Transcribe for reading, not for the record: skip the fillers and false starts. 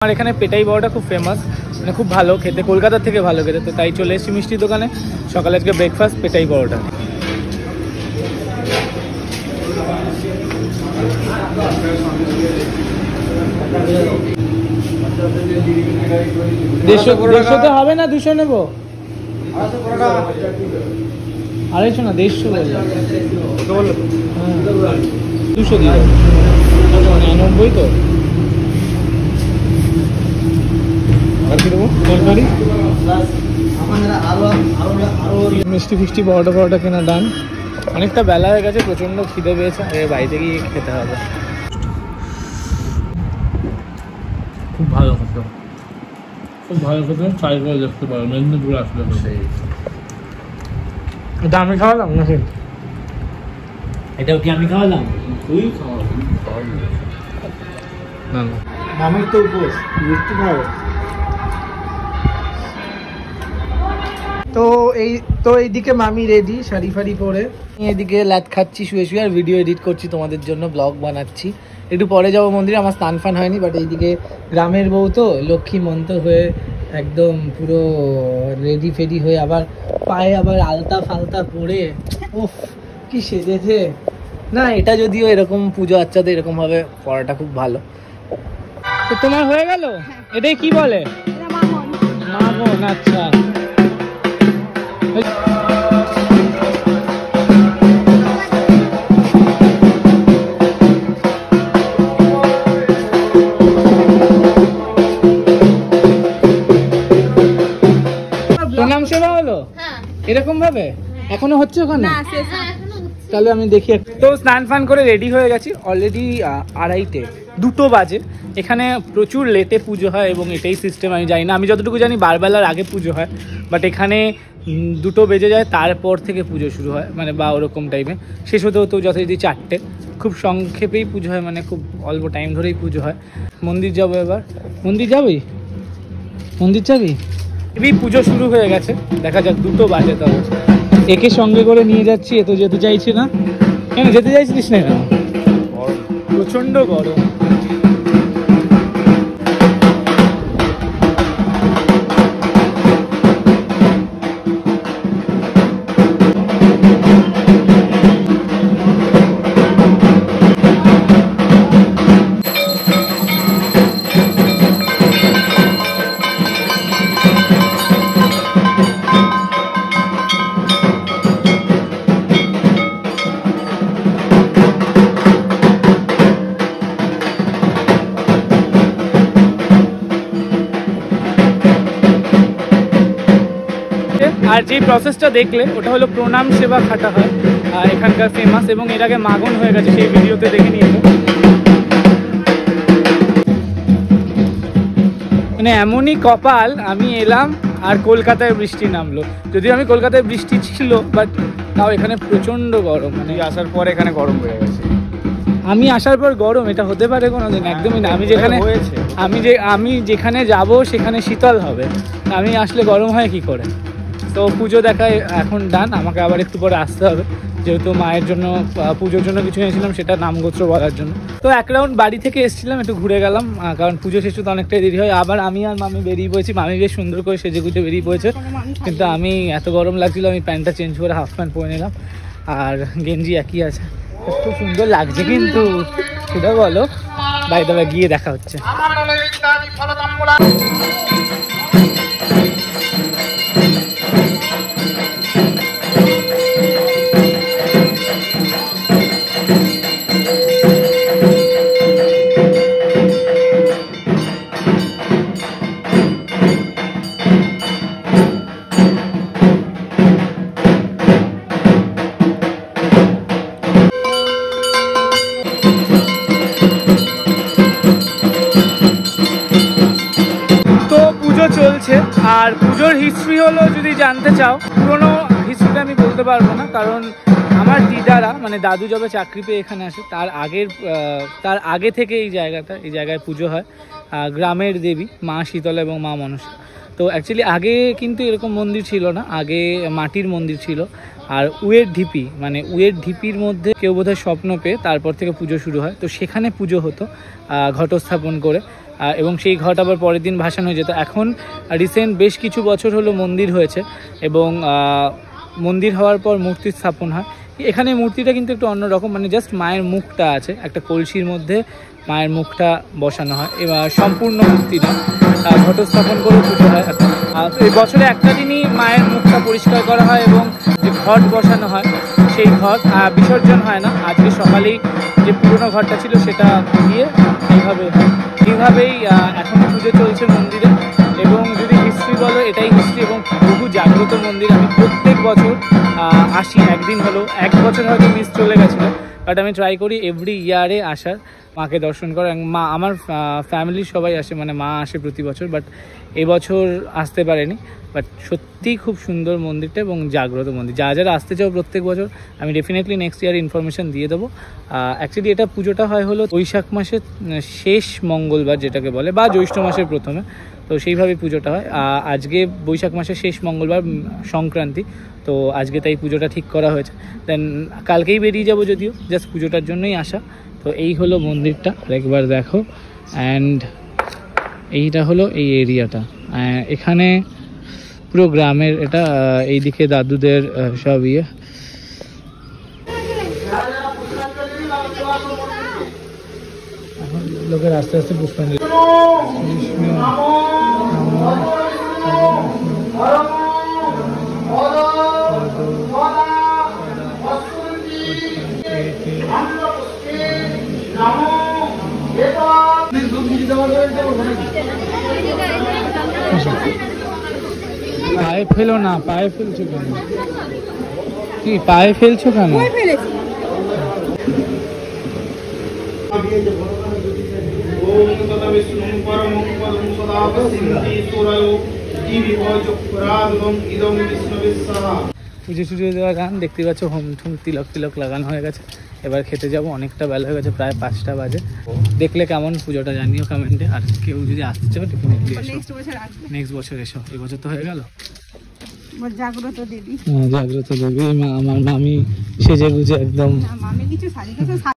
আমার এখানে পেটাই বড়াটা খুব ফেমাস, মানে খুব ভালো খেতে, কলকাতার থেকে ভালো খেতে। তো তাই চলে এসেছি মিষ্টির দোকানে। সকালে আজকে ব্রেকফাস্ট পেটাই বড়াটা। দেড়শোতে হবে না, 200 নেবো। 250 না, 150 বললো। 200 দিয়ে 90 তো। মিষ্টি ফিষ্টি বড়টা কেনা ডান। অনেকটা বেলা হয়ে গেছে, প্রচন্ড খিদে পেয়েছে, বাড়িতে গিয়ে খেতে হবে। খুব ভালো খেতে, খুব ভালো খেতে। ট্রাই করে দেখতে পারো, মেদিনীপুরে আসলে। সেই এটা আমি খাওয়ালাম নাকি? এটাও কি আমি খাওয়ালাম? তুই খাওয়ালাম না না, মামির তো উপোস, মিষ্টি খাওয়া। তো এইদিকে মামি রেডি শাড়ি ফাড়ি পরে, এদিকে ল্যাদ খাচ্ছি শুয়ে শুয়ে, আর ভিডিও এডিট করছি তোমাদের জন্য, ব্লগ বানাচ্ছি। একটু পরে যাবো মন্দিরে, আমার স্নান ফান হয়নি। বাট এইদিকে গ্রামের বউ তো লক্ষ্মী মন্ত হয়ে একদম পুরো রেডি ফেডি হয়ে, আবার পায়ে আবার আলতা ফালতা পরে, উফ কি সেজেছে না। এটা যদিও এরকম পুজো আচ্ছাতে এরকম ভাবে পড়াটা খুব ভালো। তো তোমার হয়ে গেল? এটাই কি বলে? মামন। আচ্ছা, প্রণাম সেবা হলো এরকম ভাবে? এখনো হচ্ছে ওখানে? তাহলে আমি দেখি। তো স্নান ফান করে রেডি হয়ে গেছি, অলরেডি 2:30, 2 বাজে। এখানে প্রচুর লেটে পুজো হয় এবং এটাই সিস্টেম। আমি জানি না, আমি যতটুকু জানি বারবেলার আগে পুজো হয়, বাট এখানে 2 বেজে যায়, তারপর থেকে পুজো শুরু হয়, মানে বা ওরকম টাইমে। শেষ হতে হতেও যথারীতি 4টে। খুব সংক্ষেপেই পুজো হয়, মানে খুব অল্প টাইম ধরেই পুজো হয়। মন্দির যাবো এবার। মন্দির যাবি? মন্দির যাবি? এই পুজো শুরু হয়ে গেছে, দেখা যাক। 2 বাজে। তবে একে সঙ্গে করে নিয়ে যাচ্ছি, এ তো যেতে চাইছি না। কেন যেতে চাইছিস না কেন? প্রচন্ড গরম। আর যে প্রসেসটা দেখলে ওটা হলো প্রণাম সেবা খাটা হয় এখানকার ফেমাস, এবং এর আগে মাগন হয়ে গেছে, সেই ভিডিওতে দেখে নিয়ে। মানে এমনই কপাল, আমি এলাম আর কলকাতায় বৃষ্টি নামলো। যদিও আমি কলকাতায় বৃষ্টি ছিল, বাট তাও এখানে প্রচণ্ড গরম। মানে আসার পর এখানে গরম বেড়ে গেছে। আমি আসার পর গরম, এটা হতে পারে কোনোদিন? একদমই না। আমি যেখানে যাব সেখানে শীতল হবে, আমি আসলে গরম হয় কি করে? তো পুজো দেখায় এখন ডান। আমাকে আবার একটু পরে আসতে হবে, যেহেতু মায়ের জন্য পুজোর জন্য কিছু এনেছিলাম, সেটা নামগোত্র বলার জন্য। তো 1 রাউন্ড বাড়ি থেকে এসেছিলাম, একটু ঘুরে গেলাম, কারণ পুজো শেষ হতে অনেকটাই দেরি হয়। আবার আমি আর মামি বেরিয়ে পড়েছি। মামি বেশ সুন্দর করে সেজে গুজে বেরিয়ে পড়েছে, কিন্তু আমি এত গরম লাগছিল, আমি প্যান্টটা চেঞ্জ করে হাফ প্যান্ট পরে নিলাম, আর গেঞ্জি একই আছে। খুব সুন্দর লাগছে কিন্তু, সেটা বলো। বাই দাবা গিয়ে দেখা হচ্ছে। চলছে। আর পুজোর হিস্ট্রি হলো, যদি জানতে চাও, পুরোনো হিস্ট্রিটা আমি বলতে পারবো না, কারণ আমার দিদারা, মানে দাদু যবে চাকরি পেয়ে এখানে আসে, তার আগে থেকে এই জায়গায় পুজো হয়। গ্রামের দেবী মা শীতলা এবং মা মনসা। তো অ্যাকচুয়ালি আগে কিন্তু এরকম মন্দির ছিল না, আগে মাটির মন্দির ছিল। আর উয়ের ঢিপি, মানে উয়ের ঢিপির মধ্যে কেউ বোধহয় স্বপ্ন পেয়ে তারপর থেকে পুজো শুরু হয়। তো সেখানে পুজো হতো ঘটস্থাপন করে। এবং সেই ঘট আবার পরের দিন ভাসানো হয়ে যেত। এখন রিসেন্ট বেশ কিছু বছর হলো মন্দির হয়েছে এবং মন্দির হওয়ার পর মূর্তি স্থাপন হয়। এখানে মূর্তিটা কিন্তু একটু অন্যরকম, মানে জাস্ট মায়ের মুখটা আছে, একটা কলসির মধ্যে মায়ের মুখটা বসানো হয়, এবার সম্পূর্ণ মূর্তি না, ঘট স্থাপন করে পুজো হয়। এই বছরে একটা দিনই মায়ের মুখটা পরিষ্কার করা হয় এবং যে ঘট বসানো হয় সেই ঘট বিসর্জন হয় না। আজকে সকালেই যে পুরনো ঘরটা ছিল সেটা দিয়ে এইভাবেই এখনও পুজো চলছে মন্দিরে। এবং যদি হিস্ট্রি বলো, এটাই হিস্ট্রি এবং বহু জাগ্রত মন্দির। আমি প্রত্যেক বছর আসি, একদিন হলো, এক বছর হয়তো মিস চলে গেছিলো, বাট আমি ট্রাই করি এভরি ইয়ারে আসার, মাকে দর্শন করার। মা, আমার ফ্যামিলির সবাই আসে, মানে মা আসে প্রতি বছর, বাট এবছর আসতে পারেনি। বাট সত্যিই খুব সুন্দর মন্দিরটা এবং জাগ্রত মন্দির। যারা আসতে চাও প্রত্যেক বছর, আমি ডেফিনেটলি নেক্সট ইয়ার ইনফরমেশান দিয়ে দেবো। অ্যাকচুয়ালি এটা পুজোটা হয় হলো বৈশাখ মাসের শেষ মঙ্গলবার যেটাকে বলে, বা জ্যৈষ্ঠ মাসের প্রথমে, তো সেইভাবে পুজোটা হয়। আজকে বৈশাখ মাসের শেষ মঙ্গলবার সংক্রান্তি, তো আজকে তাই পুজোটা ঠিক করা হয়েছে। দেন কালকেই বেরিয়ে যাবো, যদিও জাস্ট পুজোটার জন্যই আসা। তো এই হলো মন্দিরটা, আরেকবার দেখো। অ্যান্ড এইটা হলো এই এরিয়াটা, এখানে পুরো গ্রামের এটা, এইদিকে দাদুদের সব ইয়ে। এখন লোকের আস্তে আস্তে পুষ্পাঞ্জলি। পায়ে ফেলো না, পায়ে ফেলছো কেন? কি পায়ে ফেলছো কেন? পুজো টুজো দেওয়া গান দেখতে পাচ্ছ, হোম ঠুম তিলক লাগানো হয়ে গেছে। এবার খেতে যাব, অনেকটা বেলা হয়ে গেছে, প্রায় 5টা বাজে। দেখলে কেমন পুজোটা জানিও কমেন্টে। আর কেউ যদি আসতে চাও ডেফিনেটলি এসো, নেক্সট বছর এসো। এবছর তো হয়ে গেল। জাগ্রত দেবী, জাগ্রত দেবী, আমার মামি সেজে গুজে একদম।